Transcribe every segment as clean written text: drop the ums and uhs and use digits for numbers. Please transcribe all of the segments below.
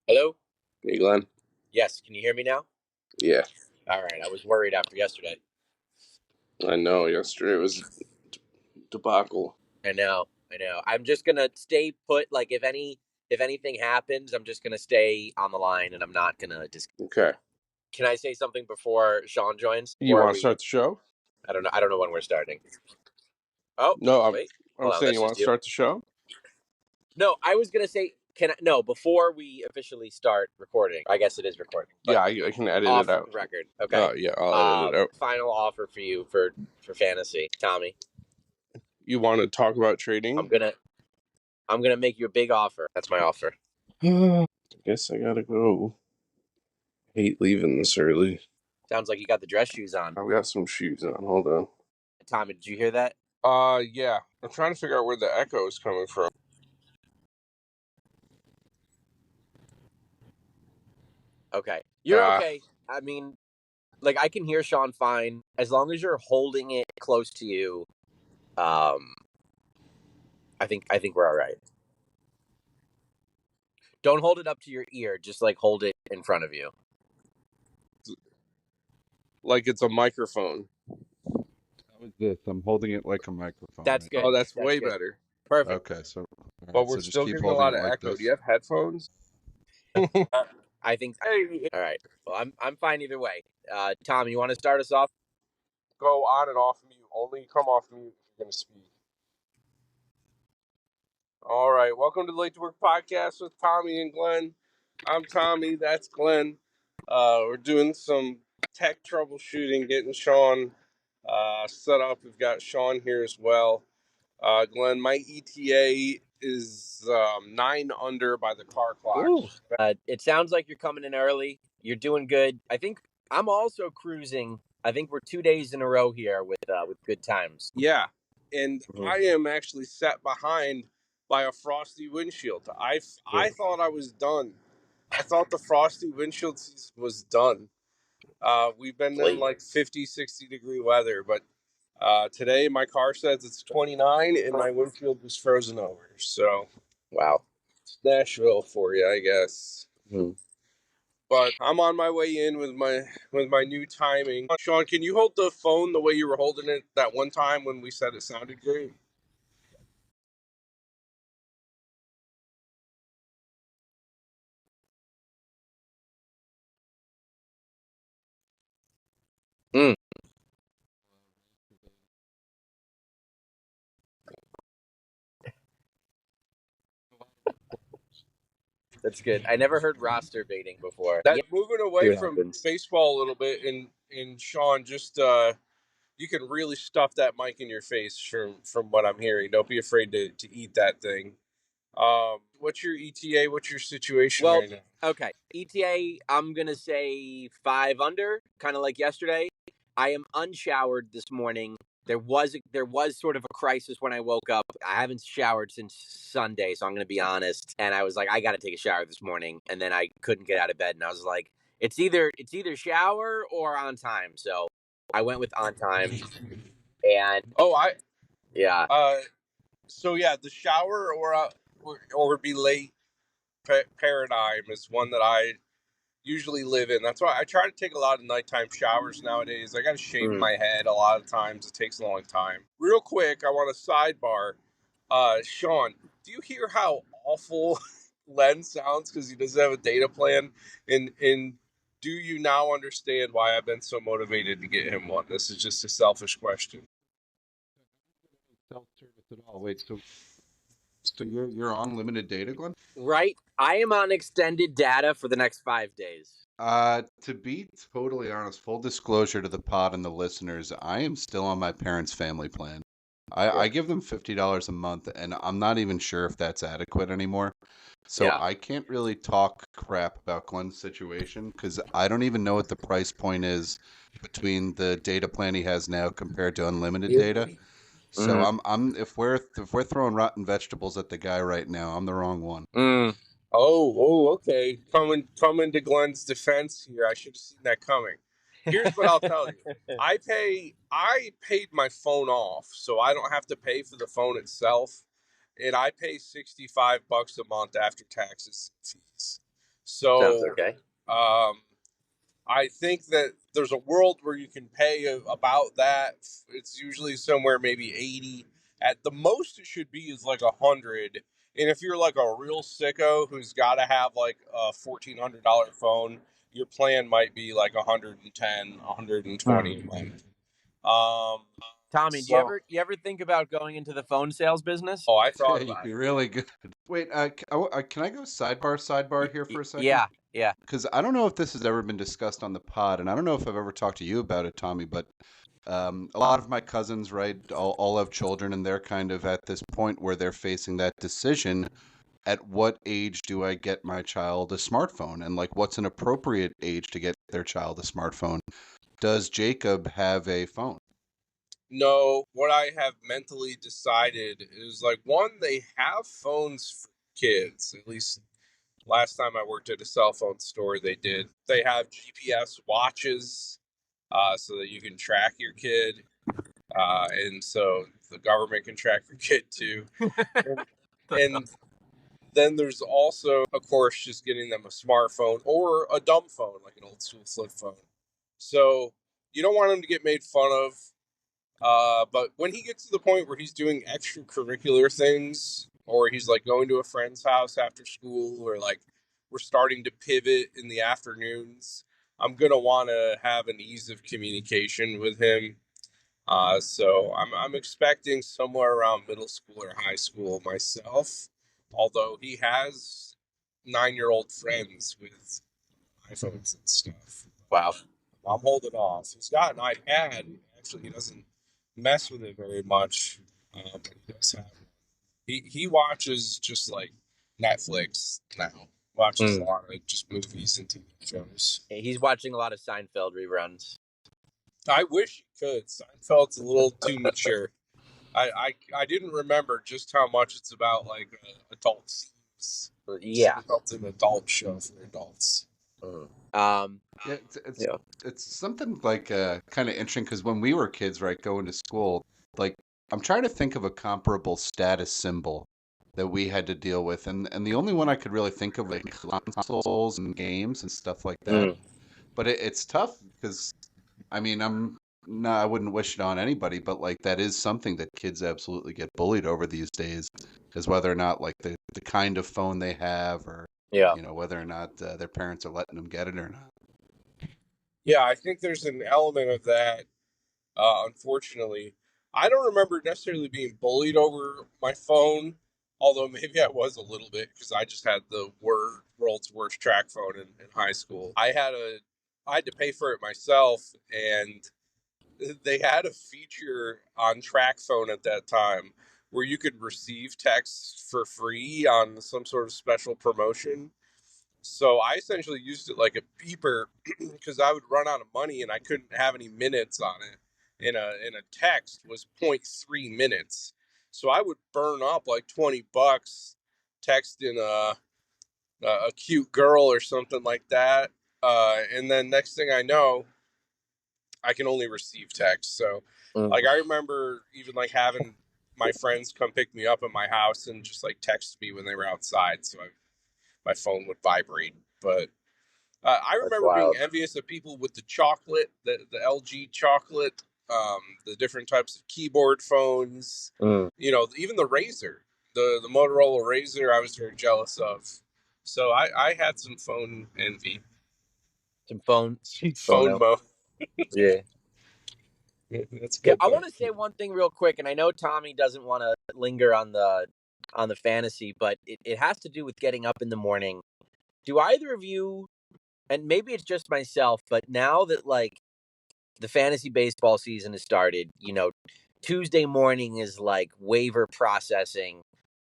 Hello? Hey, Glenn. Yes, can you hear me now? Yeah, All right, I was worried after yesterday. I know. Yesterday was debacle. I know. I'm just gonna stay put. Like if anything happens, I'm just gonna stay on the line, and I'm not gonna Okay. Can I say something before Sean joins? You Or are want to we? start the show? I don't know. I don't know when we're starting. Oh, No, wait. I'm Hold on. saying That's you want just to you. start the show? No, I was gonna say. Can I? No, before we officially start recording. I guess it is recording, but Yeah, I can edit it off out. record. Okay. Oh, yeah, I'll edit it out. Final offer for you for fantasy, Tommy. You want to talk about I'm trading? gonna I'm gonna make you a big offer. That's my offer. I guess I gotta go. Hate leaving this early. Sounds like you got the dress shoes on. I've got some shoes on. Hold on. Tommy, did you hear that? Yeah. I'm trying to figure out where the echo is coming from. Okay. You're okay. I mean, like I can hear Sean fine as long as you're holding it close to you. Um, I think we're all right. Don't hold it up to your ear. Just like hold it in front of you. Like it's a microphone. How is this? I'm holding it like a microphone. That's good. Oh, that's That's way good. better. Perfect. Okay, so all But right, we're so just still keep getting a holding lot it of like echo. Do this. you have headphones? I think. Hey, All right. Well, I'm fine either way. Tom, you want to start us off? go on and off mute. Only come off mute if you're going to speak. All right. Welcome to the Late to Work podcast with Tommy and Glenn. I'm Tommy. That's Glenn. We're doing some tech troubleshooting, getting Sean set up. We've got Sean here as well. Glenn, my ETA is 9 under by the car clock. Ooh. It sounds like you're coming in early. You're doing good. I think I'm also cruising. I think we're 2 days in a row here with good times. Yeah. And Mhm. I am actually set behind by a frosty windshield. I thought I was done. I thought the frosty windshield was done. We've been in like 50, 60-degree weather, but today my car says it's 29 and my windshield was frozen over. So, Wow. it's Nashville for you, I guess. Mhm. But I'm on my way in with my new timing. Sean, can you hold the phone the way you were holding it that one time when we said it sounded great? Mm, that's good. I never heard roster baiting before. That Yeah, moving see away what from happens. baseball a little bit, and Sean, just you can really stuff that mic in your face from what I'm hearing. Don't be afraid to eat that thing. What's your ETA? What's your situation Well, right now? okay. ETA, I'm gonna say 5 under, kind of like yesterday. I am unshowered this morning. There was sort of a crisis when I woke up. I haven't showered since Sunday, so I'm gonna be honest. And I was like, I got to take a shower this morning, and then I couldn't get out of bed, and I was like, it's either shower or on time. So I went with on time, and Oh, I yeah. uh, so yeah, the shower or be late paradigm is one that I usually live in. That's why I try to take a lot of nighttime showers nowadays. I got to shave Mm. my head a lot of times. It takes a long time. Real quick, I want to sidebar. Sean, do you hear how awful Len sounds because he doesn't have a data plan? And do you now understand why I've been so motivated to get him one? This is just a selfish question. Self-service at all. Wait, so you're on limited data, Glenn? Right. I am on extended data for the next 5 days. To be totally honest, full disclosure to the pod and the listeners, I am still on my parents' family plan. I give them $50 a month, and I'm not even sure if that's adequate anymore. So Yeah. I can't really talk crap about Glenn's situation because I don't even know what the price point is between the data plan he has now compared to unlimited data. So Mm. I'm if we're throwing rotten vegetables at the guy right now, I'm the wrong one. Mm. Oh, okay. Coming to Glenn's defense here. I should have seen that coming. Here's what I'll tell you. I paid my phone off, so I don't have to pay for the phone itself. And I pay $65 a month after taxes and fees. Sounds So okay. I think that there's a world where you can pay about that. It's usually somewhere maybe 80. At the most, it should be is like 100. And if you're like a real sicko who's got to have like a $1,400 phone, your plan might be like 110, 120 a month. Tommy, do So, you ever think about going into the phone sales business? oh, I thought You'd about be it. really good. Wait, can I go sidebar here for a second? Yeah, yeah. Because I don't know if this has ever been discussed on the pod, and I don't know if I've ever talked to you about it, Tommy, but a lot of my cousins, right, all have children, and they're kind of at this point where they're facing that decision. At what age do I get my child a smartphone? And like, what's an appropriate age to get their child a smartphone? Does Jacob have a phone? No, what I have mentally decided is like one, they have phones for kids. At least last time I worked at a cell phone store, they did. They have GPS watches so that you can track your kid. And so the government can track your kid too. And then there's also, of course, just getting them a smartphone or a dumb phone, like an old school flip phone. So you don't want them to get made fun of. But when he gets to the point where he's doing extracurricular things, or he's like going to a friend's house after school, or like we're starting to pivot in the afternoons, I'm gonna want to have an ease of communication with him. So I'm expecting somewhere around middle school or high school myself. Although he has 9-year-old friends with iPhones and stuff. Wow. I'm holding off. He's got an iPad. Actually, he doesn't mess with it very much. But he does have. He watches just like Netflix now. Watches a lot of just movies and TV shows. He's watching a lot of Seinfeld reruns. I wish he could. Seinfeld's a little too mature. I didn't remember just how much it's about like adult themes. Yeah. Seinfeld's an adult show for adults. Yeah, it's Yeah. it's something like kind of interesting because when we were kids, right, going to school, like I'm trying to think of a comparable status symbol that we had to deal with, and the only one I could really think of like consoles and games and stuff like that. But it's tough because I mean I wouldn't wish it on anybody, but like that is something that kids absolutely get bullied over these days, is whether or not like the kind of phone they have or Yeah. you know whether or not their parents are letting them get it or not. Yeah, I think there's an element of that. Unfortunately, I don't remember necessarily being bullied over my phone, although maybe I was a little bit because I just had the world's worst track phone in high school. I had to pay for it myself, and they had a feature on track phone at that time where you could receive texts for free on some sort of special promotion. So I essentially used it like a beeper because I would run out of money and I couldn't have any minutes on it. In a text was zero point 0.3 minutes. So I would burn up like $20 texting a cute girl or something like that. And then next thing I know, I can only receive text. So like I remember even like having my friends come pick me up at my house and just like text me when they were outside. So my phone would vibrate. But I remember being envious of people with the chocolate, the LG chocolate, the different types of keyboard phones. You know, even the Razr, the Motorola Razr, I was very jealous of. So I had some phone envy. Some phone Phone mo. Yeah. That's Yeah, good. I want to say one thing real quick, and I know Tommy doesn't want to linger on the fantasy, but it has to do with getting up in the morning. Do either of you, and maybe it's just myself, but now that like the fantasy baseball season has started, you know, Tuesday morning is like waiver processing.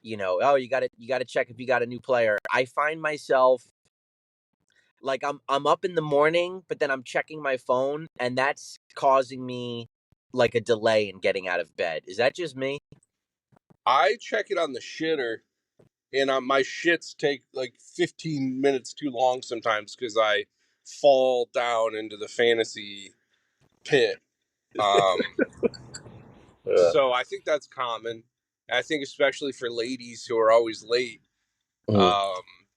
You know, oh, you got to check if you got a new player. I find myself like I'm up in the morning, but then I'm checking my phone, and that's causing me like a delay in getting out of bed. Is that just me? I check it on the shitter, and my shits take like 15 minutes too long sometimes because I fall down into the fantasy pit. So I think that's common. I think especially for ladies who are always late.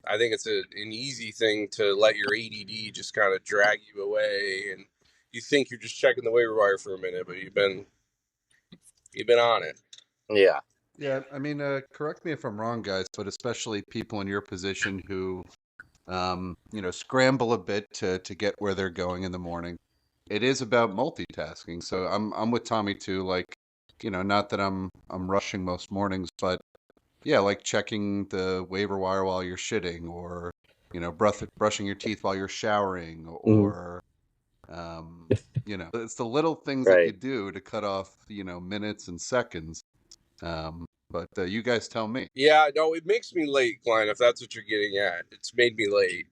I think it's an easy thing to let your ADD just kind of drag you away, and you think you're just checking the waiver wire for a minute, but you've been on it. Yeah. Yeah, I mean, correct me if I'm wrong, guys, but especially people in your position who, scramble a bit to get where they're going in the morning. It is about multitasking. So I'm with Tommy too. Like, not that I'm rushing most mornings, but yeah, like checking the waiver wire while you're shitting, or brushing your teeth while you're showering, or it's the little things that you Right. do to cut off minutes and seconds. But you guys tell me. Yeah, no, it makes me late, Glenn, if that's what you're getting at. It's made me late.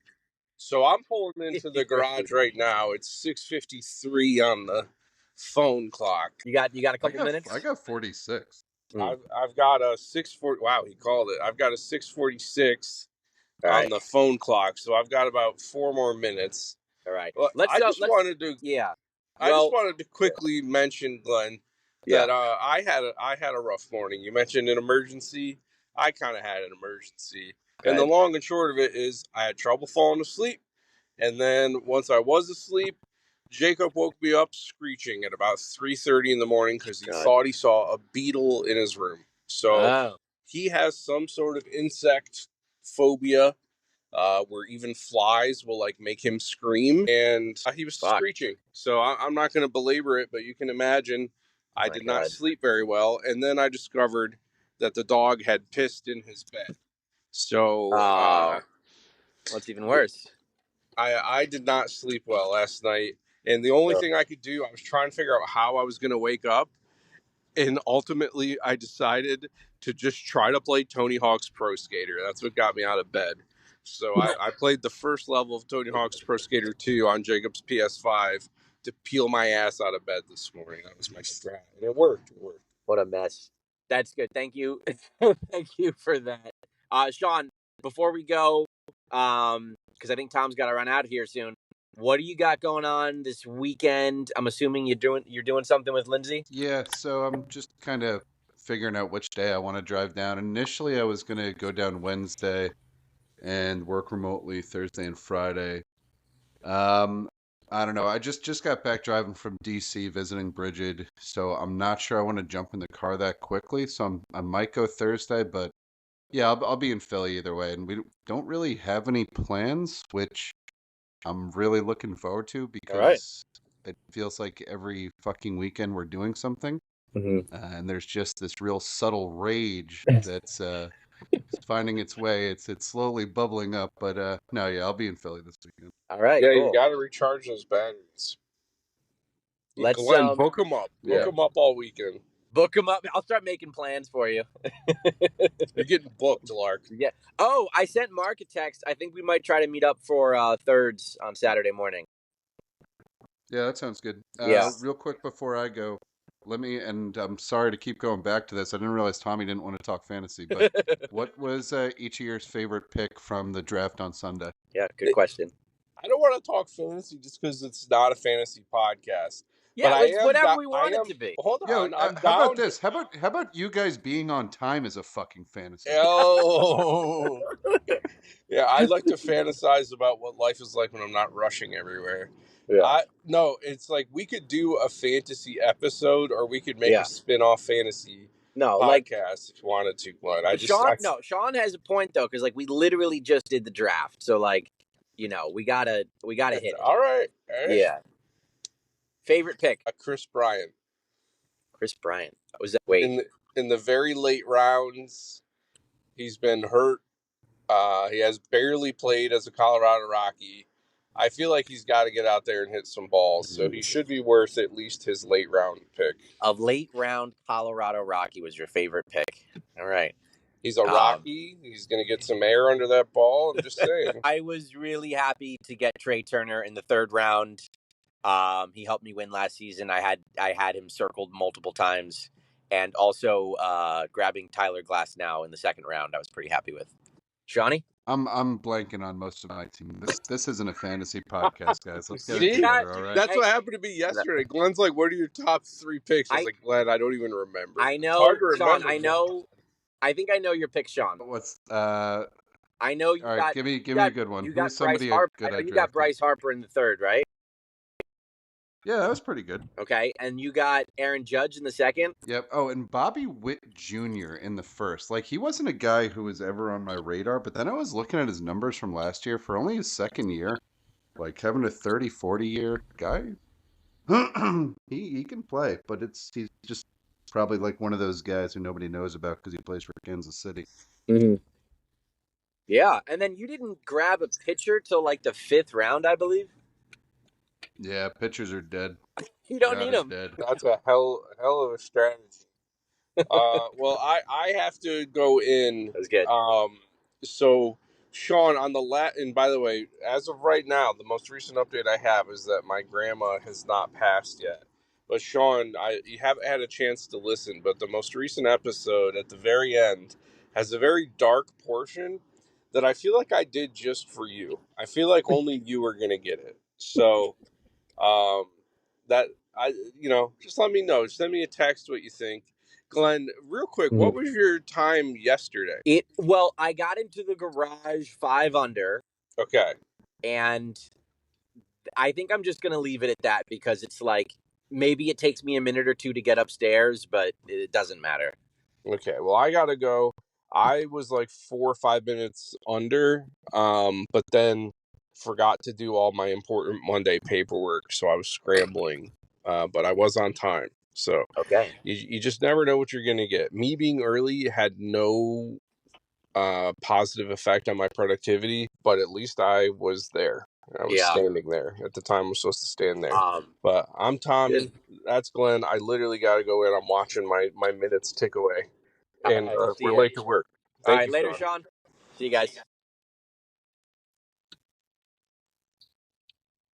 So I'm pulling into the garage right now. It's 6:53 on the phone clock. You got a I couple got minutes? I got 46. I've got a 6:40. Wow, he called it. I've got a 6:46 All on right. the phone clock, so I've got about 4 more minutes. All right. Well, Let's yeah. I just Well, wanted to quickly mention, Glenn, yeah. that I had a rough morning. You mentioned an emergency. I kind of had an emergency, and the Good. long and short of it is I had trouble falling asleep, and then once I was asleep, Jacob woke me up screeching at about 3:30 in the morning because he God. thought he saw a beetle in his room. So Oh. he has some sort of insect phobia, where even flies will like make him scream, and he was Fuck. screeching. So I'm not going to belabor it, but you can imagine Oh I my did not God. sleep very well, and then I discovered that the dog had pissed in his bed. So Oh. What's even worse? I did not sleep well last night, and the only Oh, thing I could do, I was trying to figure out how I was going to wake up, and ultimately I decided to just try to play Tony Hawk's Pro Skater. That's what got me out of bed. So I played the first level of Tony Hawk's Pro Skater 2 on Jacob's PS5 to peel my ass out of bed this morning. That was my strat, and it worked. what a mess. That's good. Thank you. Thank you for that. Sean, before we go, because I think Tom's got to run out of here soon. What do you got going on this weekend? I'm assuming you're doing something with Lindsay. Yeah, so I'm just kind of figuring out which day I want to drive down. Initially, I was going to go down Wednesday and work remotely Thursday and Friday. I don't know. I just got back driving from DC visiting Bridget, so I'm not sure I want to jump in the car that quickly. So I might go Thursday, but yeah, I'll be in Philly either way, and we don't really have any plans, which I'm really looking forward to All right. because it feels like every fucking weekend we're doing something, and there's just this real subtle rage that's finding its way. It's slowly bubbling up, but no, yeah, I'll be in Philly this weekend. All right. Yeah, you Cool. got to recharge those batteries. Let's Glenn, book them up. Book Yeah. them up all weekend. book them up. I'll start making plans for you. You're getting booked, Lark. Yeah. Oh, I sent Mark a text. I think we might try to meet up for thirds on Saturday morning. Yeah, that sounds good. Yeah. Real quick before I go, and I'm sorry to keep going back to this. I didn't realize Tommy didn't want to talk fantasy, but what was each of your favorite pick from the draft on Sunday? Yeah. Good question. I don't want to talk fantasy just because it's not a fantasy podcast. Yeah, But it's whatever we want it to be. Hold Yo, on, I'm how down. about this? How about you guys being on time as a fucking fantasy? Oh, yeah. I like to fantasize about what life is like when I'm not rushing everywhere. Yeah. No, it's like we could do a fantasy episode, or we could make Yeah. a spin-off fantasy No, podcast if you wanted to. But Sean has a point though, because like we literally just did the draft, so like, we gotta hit it. All right. Yeah. Favorite pick? Chris Bryant. Chris Bryant. Was that wait? In the very late rounds, he's been hurt. He has barely played as a Colorado Rocky. I feel like he's got to get out there and hit some balls, so he should be worth at least his late round pick. A late round Colorado Rocky was your favorite pick. All right. He's a Rocky. He's going to get some air under that ball. I'm just saying. I was really happy to get Trey Turner in the third round. He helped me win last season. I had him circled multiple times, and also grabbing Tyler Glass now in the second round. I was pretty happy with. Shawnee? I'm blanking on most of my team. This isn't a fantasy podcast, guys. Let's get it See? together, all right? That's what happened to me yesterday. Glenn's like, "What are your top 3 picks?" I was like, "Glenn, I don't even remember." I know, It's hard to Sean. remember. I think I know your pick, Sean. What's I know you All right, got give me you a got good one. you Who got was Bryce somebody Harper. I good know I you got drafted? Bryce Harper in the third, right? Yeah, that was pretty good. Okay, and you got Aaron Judge in the second. Yep. Oh, and Bobby Witt Jr. in the first. Like, he wasn't a guy who was ever on my radar, but then I was looking at his numbers from last year for only his second year. Like, having a 30, 40-year guy, he can play, but he's just probably like one of those guys who nobody knows about because he plays for Kansas City. Mm-hmm. Yeah, and then you didn't grab a pitcher till like the fifth round, I believe. Yeah, pitchers are dead. You don't God need is them. dead. That's a hell of a strategy. Well, I have to go in. That's good. So Sean on the and by the way, as of right now, the most recent update I have is that my grandma has not passed yet. But Sean, you haven't had a chance to listen, but the most recent episode at the very end has a very dark portion that I feel like I did just for you. I feel like only you are gonna get it. So um, that I, just let me know. Send me a text what you think. Glenn, real quick, Mhm. what was your time yesterday? Well, I got into the garage 5 under, Okay. and I think I'm just gonna leave it at that because it's like maybe it takes me a minute or two to get upstairs, but it doesn't matter. Okay. Well, I gotta go. I was like 4 or 5 minutes under, but then forgot to do all my important Monday paperwork, so I was scrambling. But I was on time. So Okay. you just never know what you're gonna get. Me being early had no positive effect on my productivity, but at least I was there. I was Yeah. standing there at the time I was supposed to stand there. Um. But I'm Good. Tommy. That's Glenn. I literally got to go in. I'm watching my minutes tick away All and right. See we're ya. late to work. All Thank right. you, Later, Sean. Sean. See you guys.